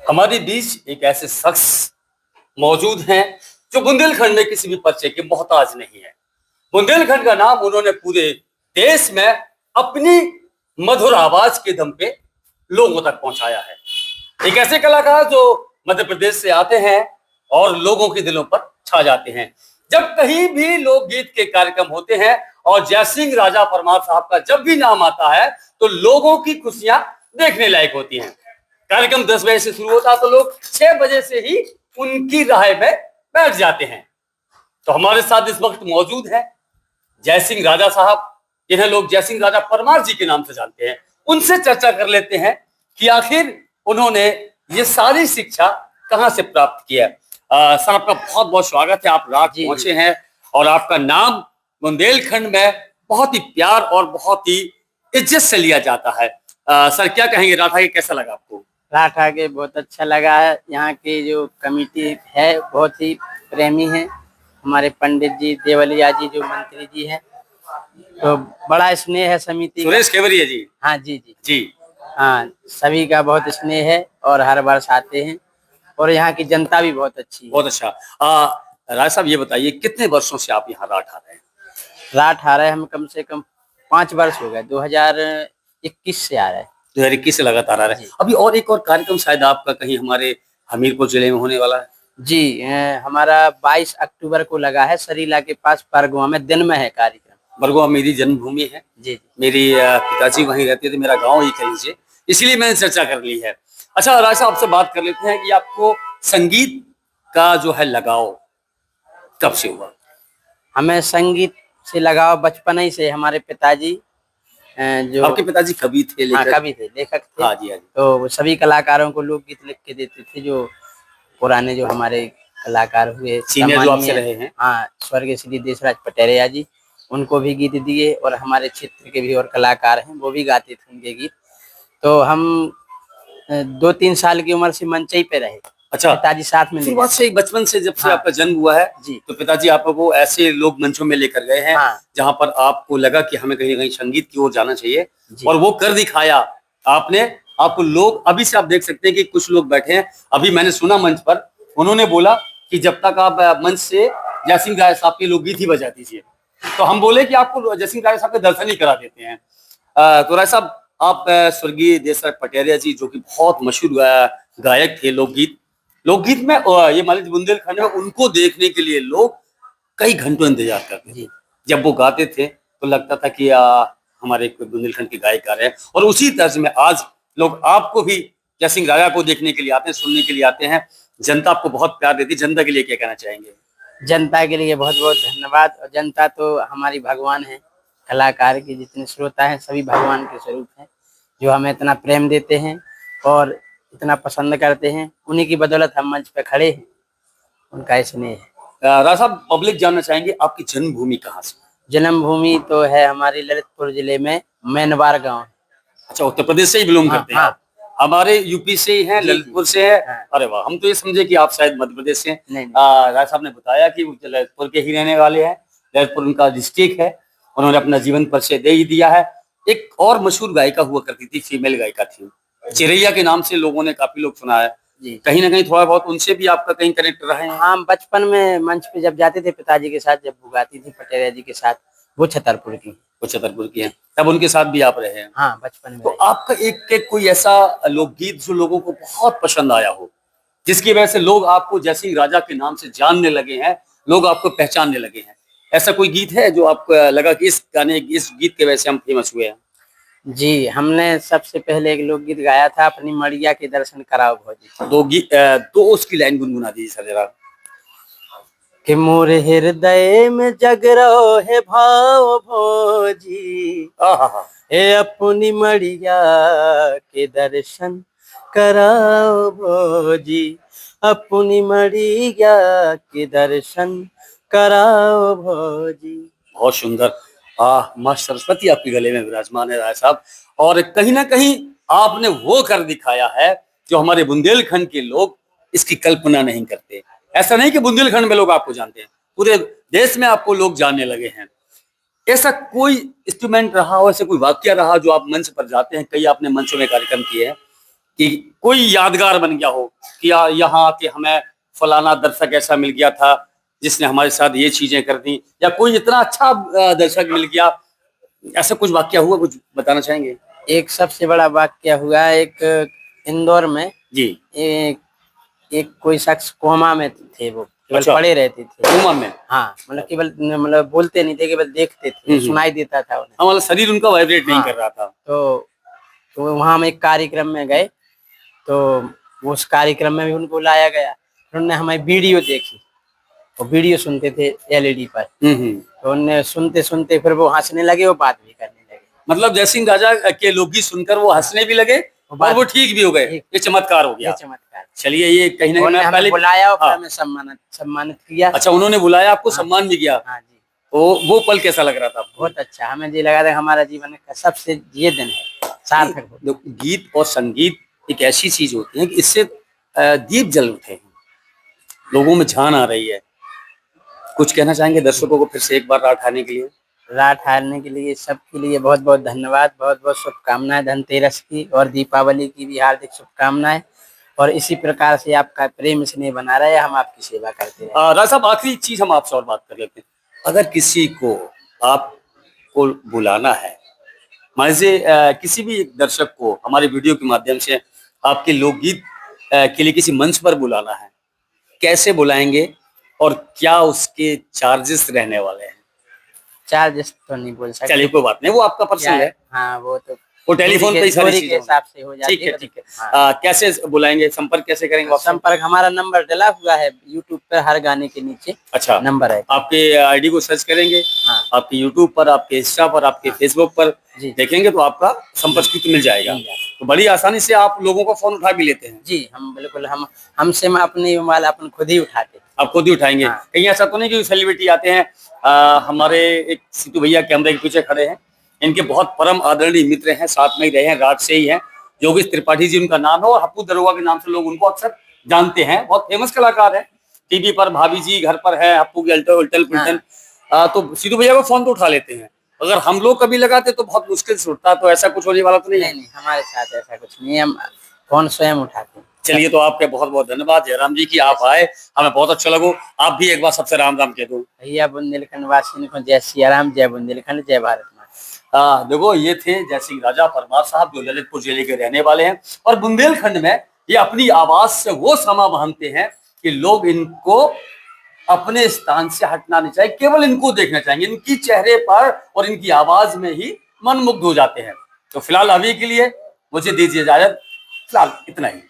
हमारे बीच एक ऐसे शख्स मौजूद हैं जो बुंदेलखंड में किसी भी परिचय के मोहताज नहीं है। बुंदेलखंड का नाम उन्होंने पूरे देश में अपनी मधुर आवाज के दम पे लोगों तक पहुंचाया है। एक ऐसे कलाकार जो मध्य प्रदेश से आते हैं और लोगों के दिलों पर छा जाते हैं। जब कहीं भी लोकगीत के कार्यक्रम होते हैं और जयसिंह राजा परमार साहब का जब भी नाम आता है तो लोगों की खुशियां देखने लायक होती हैं। कार्यक्रम 10 बजे से शुरू होता है तो लोग 6 बजे से ही उनकी राह में बैठ जाते हैं। तो हमारे साथ इस वक्त मौजूद है जयसिंह राजा साहब, जिन्हें लोग जयसिंह राजा परमार जी के नाम से जानते हैं। उनसे चर्चा कर लेते हैं कि आखिर उन्होंने ये सारी शिक्षा कहां से प्राप्त किया है। सर, आपका बहुत बहुत स्वागत है। आप रात पहुंचे हैं और आपका नाम बुंदेलखंड में बहुत ही प्यार और बहुत ही इज्जत से लिया जाता है। सर, क्या कहेंगे, रात आके कैसा लगा आपको? रात आके बहुत अच्छा लगा है। यहाँ की जो कमेटी है बहुत ही प्रेमी है। हमारे पंडित जी देवलिया जी जो मंत्री जी हैं, तो बड़ा स्नेह है समिति। सुरेश केवरिया जी। हाँ जी जी जी। हाँ, सभी का बहुत स्नेह है और हर बार आते हैं और यहाँ की जनता भी बहुत अच्छी है। बहुत अच्छा। राय साहब, ये बताइए कितने वर्षों से आप यहाँ राठ आ रहे हैं? राठ आ रहे हैं हम कम से कम 5 वर्ष हो गए। 2021 से आ रहे हैं। 2021 से लगातार आ रहे हैं। अभी और एक और कार्यक्रम शायद आपका कहीं हमारे हमीरपुर जिले में होने वाला है। जी, हमारा 22 अक्टूबर को लगा है सरीला के पास परगुआ में, दिन में है कार्यक्रम। बरगुआ मेरी जन्मभूमि है। जी, मेरी पिताजी वहीं रहते थे, मेरा गांव ही कह लीजिए, इसलिए मैंने चर्चा कर ली है। अच्छा राज साहब, आपसे बात कर लेते हैं कि आपको संगीत का जो है लगाव कब से हुआ? हमें संगीत से लगाव बचपन ही से। हमारे पिताजी जो आपके पिताजी कवि थे, लेखक? हाँ, कवि थे, लेखक थे। हाँ जी, हाँ जी। तो वो सभी कलाकारों को लोकगीत लिख के देते थे। जो पुराने जो हमारे कलाकार हुए सीनियर जो आपसे रहे हैं। हाँ, स्वर्गीय श्री देशराज पटेरिया जी, उनको भी गीत दिए और हमारे क्षेत्र के भी और कलाकार हैं वो भी गाते थे उनके गीत। तो हम 2-3 साल की उम्र से मंचई पे रहे। अच्छा, पिताजी साथ में शुरुआत से बचपन से जब से आपका जन्म हुआ है जी, तो पिताजी आपको ऐसे लोग मंचों में लेकर गए हैं जहां पर आपको लगा कि हमें कहीं ना कहीं संगीत की ओर जाना चाहिए और वो कर दिखाया आपने। आपको लोग अभी से आप देख सकते हैं कि कुछ लोग बैठे हैं। अभी मैंने सुना मंच पर उन्होंने बोला कि जब तक आप मंच से जयसिंह राय साहब के लोकगीत ही बजा दीजिए, तो हम बोले कि आपको जयसिंह राय साहब के दर्शन ही करा देते हैं। तो राय साहब, आप स्वर्गीय देशराज पटेरिया जी जो कि बहुत मशहूर गायक थे लोकगीत में, ये मान लीजिए बुंदेलखंड में उनको देखने के लिए लोग कई घंटों इंतजार करते थे। जब वो गाते थे तो लगता था कि हमारे कोई बुंदेलखंड के गायक गा रहे हैं। और उसी तर्ज में आज लोग आपको भी जयसिंह राजा को देखने के लिए आते हैं, सुनने के लिए आते हैं। जनता आपको बहुत प्यार देती है। जनता के लिए क्या कहना चाहेंगे? जनता के लिए बहुत बहुत धन्यवाद। और जनता तो हमारी भगवान है। कलाकार के जितने श्रोता हैं सभी भगवान के स्वरूप हैं, जो हमें इतना प्रेम देते हैं और इतना पसंद करते हैं। उन्हीं की बदौलत हम मंच पे खड़े हैं, उनका स्नेह है। राजा साहब, पब्लिक जानना चाहेंगे आपकी जन्मभूमि कहाँ से? जन्मभूमि तो है हमारे ललितपुर जिले में मैनवार गांव। अच्छा, उत्तर प्रदेश से ही बिलोंग करते हैं? हमारे यूपी से ही हैं, ललितपुर से है। अरे वाह, हम तो ये समझे कि आप शायद मध्य प्रदेश से हैं। राय साहब ने बताया कि वो ललितपुर के ही रहने वाले हैं। ललितपुर उनका डिस्ट्रिक्ट है। उन्होंने अपना जीवन परिचय दे ही दिया है। एक और मशहूर गायिका हुआ करती थी, फीमेल गायिका थी, चिरैया के नाम से लोगों ने काफी लोग सुना है। कहीं ना कहीं थोड़ा बहुत उनसे भी आपका कहीं कनेक्ट रहा है? हाँ, बचपन में मंच पे जब जाते थे पिताजी के साथ, जब वो गाती थी पटेरिया जी के साथ, वो छतरपुर की हैं, तब उनके साथ भी आप रहे हैं? हाँ, बचपन में। तो आपका एक कोई ऐसा लोकगीत जो लोगों को बहुत पसंद आया हो, जिसकी वजह से लोग आपको जयसिंह राजा के नाम से जानने लगे हैं, लोग आपको पहचानने लगे हैं? ऐसा कोई गीत है जो आपको लगा कि इस गीत के वजह से हम फेमस हुए हैं? जी, हमने सबसे पहले एक लोकगीत गाया था, अपनी मड़िया के दर्शन कराओ भौजी। दो उसकी लाइन गुनगुना दीजिए सर जरा। कि मोर हृदय में जग रहो है भाव भौजी, हे अपनी मड़िया के दर्शन कराओ भौजी, अपनी मड़िया के दर्शन कराओ भौजी। बहुत सुंदर। माँ सरस्वती आपके गले में विराजमान है राय साहब, और कहीं ना कहीं आपने वो कर दिखाया है जो हमारे बुंदेलखंड के लोग इसकी कल्पना नहीं करते। ऐसा नहीं कि बुंदेलखंड में लोग आपको जानते हैं, पूरे देश में आपको लोग जानने लगे हैं। ऐसा कोई इंस्ट्रूमेंट रहा हो, ऐसा कोई वाक्य रहा जो आप मंच पर जाते हैं, कई आपने मंचों में कार्यक्रम किए हैं, कि कोई यादगार बन गया हो कि यहाँ आके हमें फलाना दर्शक ऐसा मिल गया था जिसने हमारे साथ ये चीजें कर दी, या कोई इतना अच्छा दर्शक मिल गया, ऐसा कुछ वाकया हुआ, कुछ बताना चाहेंगे? एक सबसे बड़ा वाकया हुआ, एक इंदौर में जी। एक एक कोई शख्स कोमा में थे, वो केवल अच्छा। पड़े रहते थे। कोमा में? हाँ, मतलब केवल मतलब बोलते नहीं थे, केवल देखते थे, सुनाई देता था उन्हें। हाँ, मतलब शरीर उनका वाइब्रेट नहीं हाँ, कर रहा था। तो वहाँ हम एक कार्यक्रम में गए, तो उस कार्यक्रम में भी उनको लाया गया। फिर उन्होंने हमारी वीडियो देखी, वो वीडियो सुनते थे एलईडी पर। तो उन्हें सुनते सुनते फिर वो हंसने लगे, वो बात भी करने लगे। मतलब जयसिंह राजा के लोकगीत सुनकर वो हंसने भी लगे और वो ठीक भी हो गए। ये चमत्कार हो गया। ये चमत्कार। चलिए, ये कहीं ना उन्होंने कहीं हमें पहले बुलाया और फिर हाँ। हमें सम्मानित किया। अच्छा, उन्होंने बुलाया, आपको सम्मान भी किया? हाँ जी। वो पल कैसा लग रहा था आपको? बहुत अच्छा, हमें ये लगा था हमारा जीवन का सबसे ये दिन है, सार्थक हो। देखो, गीत और संगीत एक ऐसी चीज होती है कि इससे दीप जल उठे हैं, लोगों में जान आ रही है। कुछ कहना चाहेंगे दर्शकों को फिर से एक बार रात आने के लिए? रात हारने के लिए सबके लिए बहुत बहुत धन्यवाद, बहुत बहुत शुभकामनाएं धनतेरस की और दीपावली की भी हार्दिक शुभकामनाएं। और इसी प्रकार से आपका प्रेम स्नेह बना रहे, हम आपकी सेवा करते रहे। राजा साहब, आखिरी चीज हम आपसे और बात कर लेते हैं। अगर किसी को आपको बुलाना है, मान लीजिए किसी भी दर्शक को हमारे वीडियो के माध्यम से आपके लोकगीत के लिए किसी मंच पर बुलाना है, कैसे बुलाएंगे और क्या उसके चार्जेस रहने वाले हैं? चार्जेस तो नहीं बोल सकते। चलिए, कोई बात नहीं, वो आपका पर्सनल है। हाँ, वो टेलीफोन पे ही सारी दूरी चीजें के हिसाब से हो जाती है। ठीक है। हाँ। कैसे बुलाएंगे, संपर्क कैसे करेंगे आपसे? संपर्क, हमारा नंबर डला हुआ है यूट्यूब पर, हर गाने के नीचे अच्छा, नंबर है। आपके आईडी को सर्च करेंगे। हाँ। आपके यूट्यूब पर, आपके इंस्टा पर, आपके फेसबुक पर देखेंगे तो आपका संपर्क मिल जाएगा। तो बड़ी आसानी से आप लोगों का फोन उठा भी लेते हैं? जी, हम बिल्कुल, हमसे अपनी मोबाइल अपन खुद ही उठाते हैं। आप खुद ही उठाएंगे? हाँ। कहीं ऐसा तो नहीं कि सेलिब्रिटी आते हैं? हमारे एक सीतू भैया कैमरे के पीछे खड़े हैं, इनके बहुत परम आदरणीय मित्र हैं, साथ में ही रहे हैं, राज से ही हैं, योगेश त्रिपाठी जी उनका नाम है, और हप्पू दरोगा के नाम से लोग उनको अक्सर जानते हैं। बहुत फेमस कलाकार है, टीवी पर भाभी जी घर पर है, हप्पू की उल्टल पुल्टन। तो सीतू भैया को फोन तो उठा लेते हैं। अगर हम लोग कभी लगाते तो बहुत मुश्किल से उठता, तो ऐसा कुछ होने वाला तो नहीं है? नहीं, हमारे साथ ऐसा कुछ नहीं है, हम फोन स्वयं उठाते हैं। चलिए, तो आपके बहुत बहुत धन्यवाद जयराम जी की आप आए, हमें बहुत अच्छा लगा। आप भी एक बार सबसे राम राम कह दो। भैया बुंदेलखंड वासी को जय सिया राम, जय बुंदेलखंड, जय भारत माता। देखो, ये थे जयसिंह राजा परमार साहब, जो ललितपुर जिले के रहने वाले हैं, और बुंदेलखंड में ये अपनी आवाज से वो समा बांधते हैं कि लोग इनको अपने स्थान से हटना नहीं चाहिए, केवल इनको देखना चाहिए, इनकी चेहरे पर और इनकी आवाज में ही मन मुग्ध हो जाते हैं। तो फिलहाल अभी के लिए मुझे दीजिए इजाजत, फिलहाल इतना ही।